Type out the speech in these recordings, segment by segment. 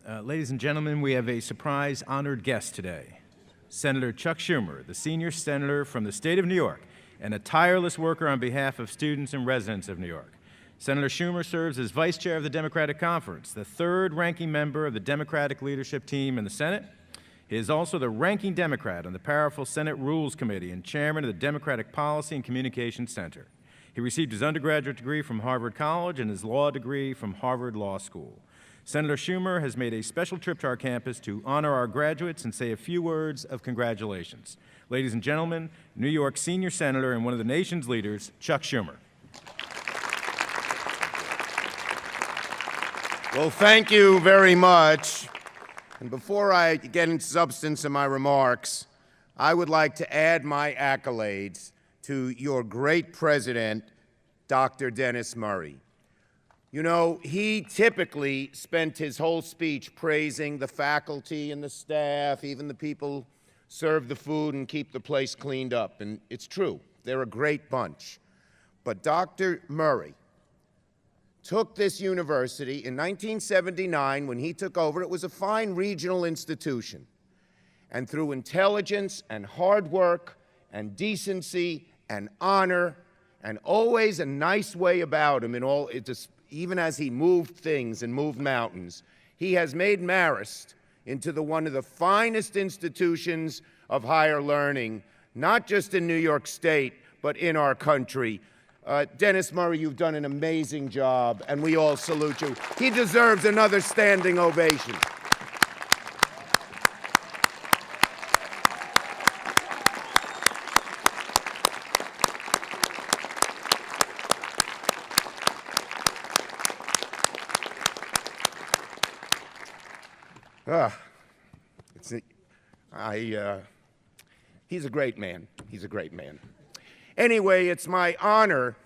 Ladies and gentlemen, we have a surprise honored guest today. Senator Chuck Schumer, the senior senator from the state of New York and a tireless worker on behalf of students and residents of New York. Senator Schumer serves as vice chair of the Democratic Conference, the third ranking member of the Democratic leadership team in the Senate. He is also the ranking Democrat on the powerful Senate Rules Committee and chairman of the Democratic Policy and Communications Center. He received his undergraduate degree from Harvard College and his law degree from Harvard Law School. Senator Schumer has made a special trip to our campus to honor our graduates and say a few words of congratulations. Ladies and gentlemen, New York senior senator and one of the nation's leaders, Chuck Schumer. Well, thank you very much. And before I get into substance of my remarks, I would like to add my accolades to your great president, Dr. Dennis Murray. You know, he typically spent his whole speech praising the faculty and the staff, even the people serve the food and keep the place cleaned up. And it's true, they're a great bunch. But Dr. Murray took this university in 1979 when he took over. It was a fine regional institution. And through intelligence and hard work and decency and honor and always a nice way about him in all, even as he moved things and moved mountains, he has made Marist into one of the finest institutions of higher learning, not just in New York State, but in our country. Dennis Murray, you've done an amazing job, and we all salute you. He deserves another standing ovation. He's a great man. He's a great man. Anyway, it's my honor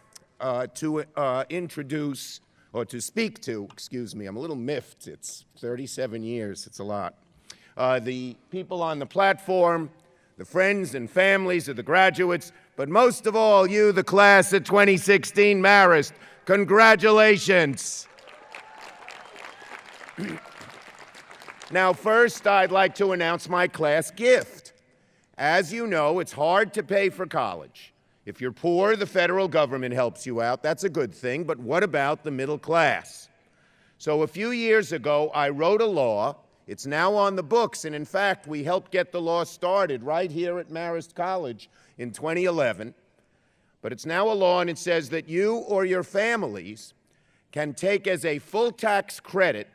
to introduce, or to speak to, excuse me, I'm a little miffed. It's 37 years, it's a lot. The people on the platform, the friends and families of the graduates, but most of all, you, the class of 2016 Marist. Congratulations. Now, first, I'd like to announce my class gift. As you know, it's hard to pay for college. If you're poor, the federal government helps you out. That's a good thing, but what about the middle class? So a few years ago, I wrote a law. It's now on the books, and in fact, we helped get the law started right here at Marist College in 2011. But it's now a law, and it says that you or your families can take as a full tax credit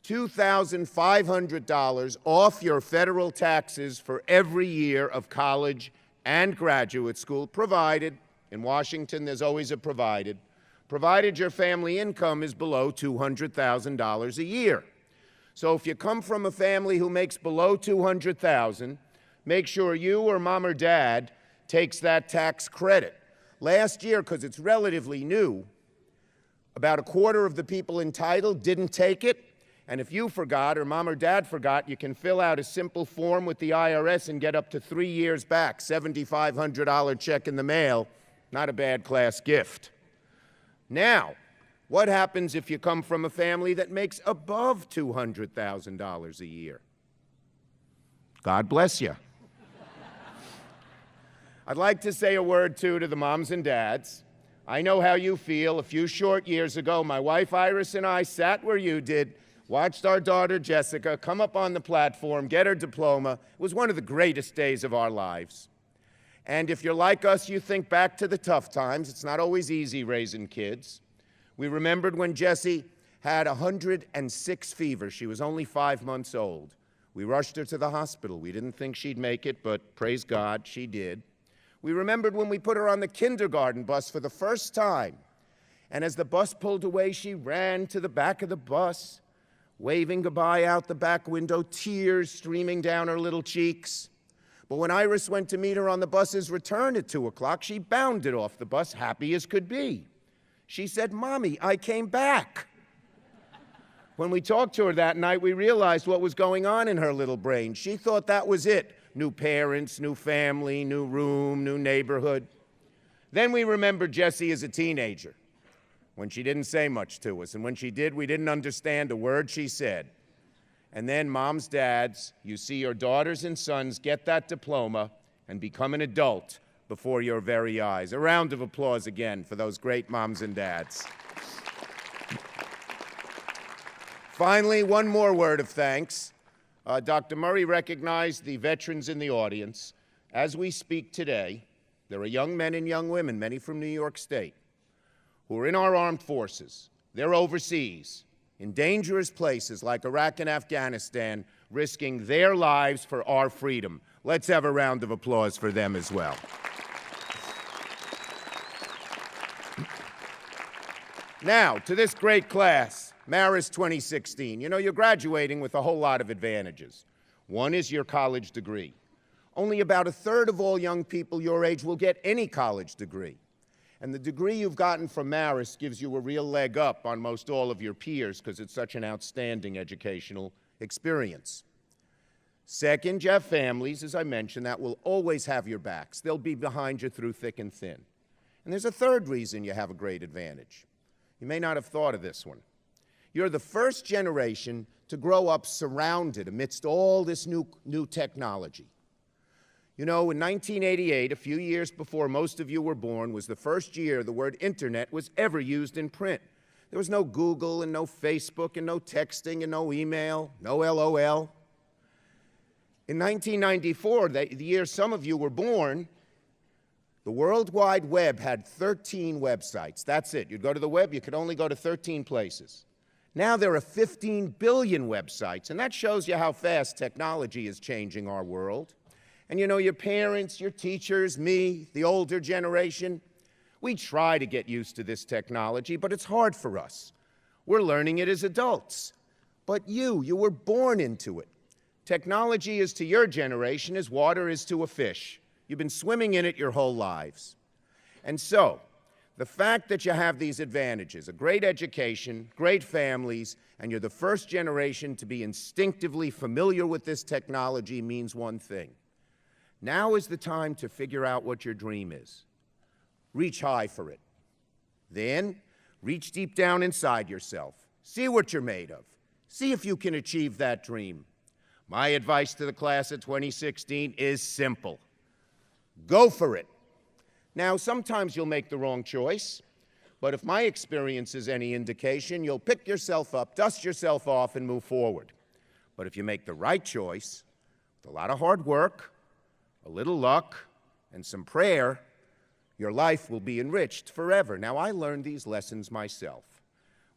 $2,500 off your federal taxes for every year of college and graduate school, provided, in Washington there's always a provided your family income is below $200,000 a year. So if you come from a family who makes below $200,000, make sure you or mom or dad takes that tax credit. Last year, because it's relatively new, about a quarter of the people entitled didn't take it. And if you forgot or mom or dad forgot, you can fill out a simple form with the IRS and get up to 3 years back, $7,500 check in the mail. Not a bad class gift. Now, what happens if you come from a family that makes above $200,000 a year? God bless you. I'd like to say a word, too, to the moms and dads. I know how you feel. A few short years ago, my wife Iris and I sat where you did, watched our daughter Jessica come up on the platform, get her diploma. It was one of the greatest days of our lives. And if you're like us, you think back to the tough times. It's not always easy raising kids. We remembered when Jessie had 106 fever. She was only 5 months old. We rushed her to the hospital. We didn't think she'd make it, but praise God, she did. We remembered when we put her on the kindergarten bus for the first time. And as the bus pulled away, she ran to the back of the bus, waving goodbye out the back window, tears streaming down her little cheeks. But when Iris went to meet her on the bus's return at 2 o'clock, she bounded off the bus, happy as could be. She said, "Mommy, I came back." When we talked to her that night, we realized what was going on in her little brain. She thought that was it. New parents, new family, new room, new neighborhood. Then we remembered Jessie as a teenager, when she didn't say much to us, and when she did, we didn't understand a word she said. And then moms, dads, you see your daughters and sons get that diploma and become an adult before your very eyes. A round of applause again for those great moms and dads. Finally, one more word of thanks. Dr. Murray recognized the veterans in the audience. As we speak today, there are young men and young women, many from New York State, who are in our armed forces. They're overseas, in dangerous places like Iraq and Afghanistan, risking their lives for our freedom. Let's have a round of applause for them as well. Now, to this great class, Marist 2016. You know, you're graduating with a whole lot of advantages. One is your college degree. Only about a third of all young people your age will get any college degree. And the degree you've gotten from Marist gives you a real leg up on most all of your peers because it's such an outstanding educational experience. Second, you have families, as I mentioned, that will always have your backs. They'll be behind you through thick and thin. And there's a third reason you have a great advantage. You may not have thought of this one. You're the first generation to grow up surrounded amidst all this new technology. You know, in 1988, a few years before most of you were born, was the first year the word internet was ever used in print. There was no Google and no Facebook and no texting and no email, no LOL. In 1994, the year some of you were born, the World Wide Web had 13 websites. That's it. You'd go to the web, you could only go to 13 places. Now there are 15 billion websites, and that shows you how fast technology is changing our world. And you know, your parents, your teachers, me, the older generation, we try to get used to this technology, but it's hard for us. We're learning it as adults. But you were born into it. Technology is to your generation as water is to a fish. You've been swimming in it your whole lives. And so, the fact that you have these advantages, a great education, great families, and you're the first generation to be instinctively familiar with this technology means one thing. Now is the time to figure out what your dream is. Reach high for it. Then, reach deep down inside yourself. See what you're made of. See if you can achieve that dream. My advice to the class of 2016 is simple. Go for it. Now, sometimes you'll make the wrong choice, but if my experience is any indication, you'll pick yourself up, dust yourself off, and move forward. But if you make the right choice, with a lot of hard work, a little luck, and some prayer, your life will be enriched forever. Now, I learned these lessons myself.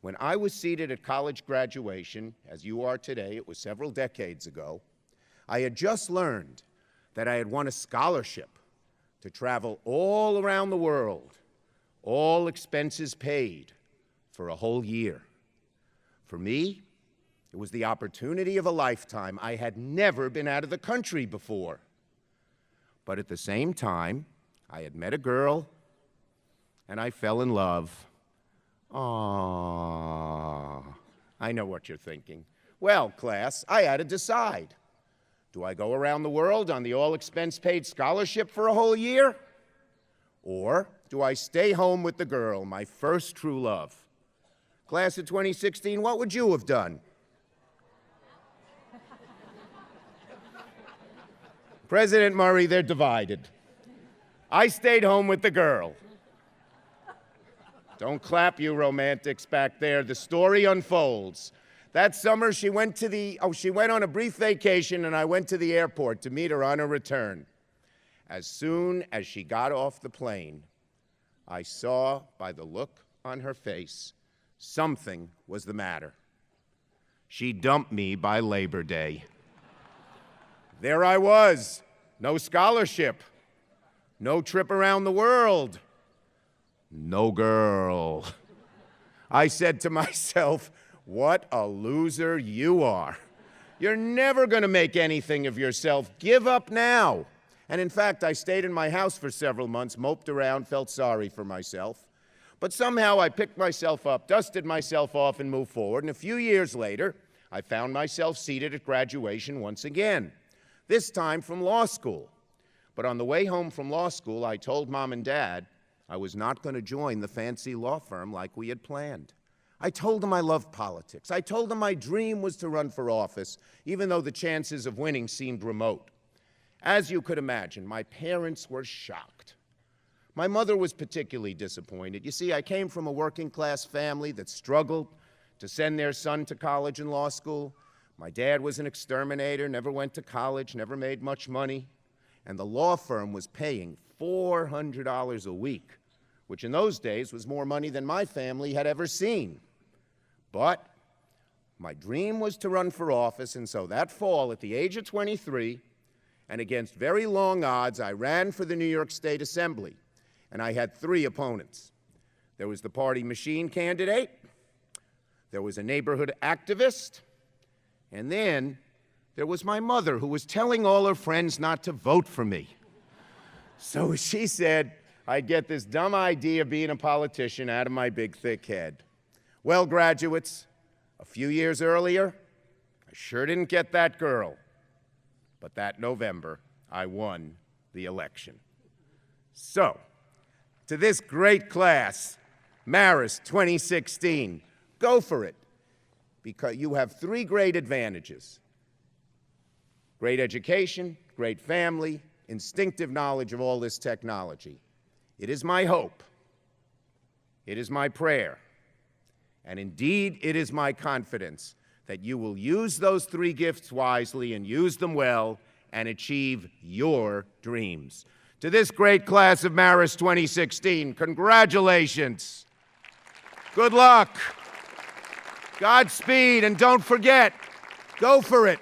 When I was seated at college graduation, as you are today, it was several decades ago, I had just learned that I had won a scholarship to travel all around the world, all expenses paid, for a whole year. For me, it was the opportunity of a lifetime. I had never been out of the country before. But at the same time, I had met a girl, and I fell in love. Aww. I know what you're thinking. Well, class, I had to decide. Do I go around the world on the all-expense-paid scholarship for a whole year? Or do I stay home with the girl, my first true love? Class of 2016, what would you have done? President Murray, they're divided. I stayed home with the girl. Don't clap, you romantics back there. The story unfolds. That summer, she went on a brief vacation, and I went to the airport to meet her on her return. As soon as she got off the plane, I saw by the look on her face something was the matter. She dumped me by Labor Day. There I was, no scholarship, no trip around the world, no girl. I said to myself, what a loser you are. You're never going to make anything of yourself. Give up now. And in fact, I stayed in my house for several months, moped around, felt sorry for myself. But somehow I picked myself up, dusted myself off, and moved forward. And a few years later, I found myself seated at graduation once again, this time from law school. But on the way home from law school, I told Mom and Dad I was not going to join the fancy law firm like we had planned. I told them I loved politics. I told them my dream was to run for office, even though the chances of winning seemed remote. As you could imagine, my parents were shocked. My mother was particularly disappointed. You see, I came from a working-class family that struggled to send their son to college and law school. My dad was an exterminator, never went to college, never made much money, and the law firm was paying $400 a week, which in those days was more money than my family had ever seen. But my dream was to run for office, and so that fall, at the age of 23, and against very long odds, I ran for the New York State Assembly, and I had 3 opponents. There was the party machine candidate, there was a neighborhood activist, and then there was my mother, who was telling all her friends not to vote for me. So she said I'd get this dumb idea of being a politician out of my big, thick head. Well, graduates, a few years earlier, I sure didn't get that girl. But that November, I won the election. So, to this great class, Marist 2016, go for it, because you have 3 great advantages: great education, great family, instinctive knowledge of all this technology. It is my hope, it is my prayer, and indeed it is my confidence that you will use those 3 gifts wisely and use them well and achieve your dreams. To this great class of Marist 2016, congratulations. Good luck. Godspeed, and don't forget, go for it.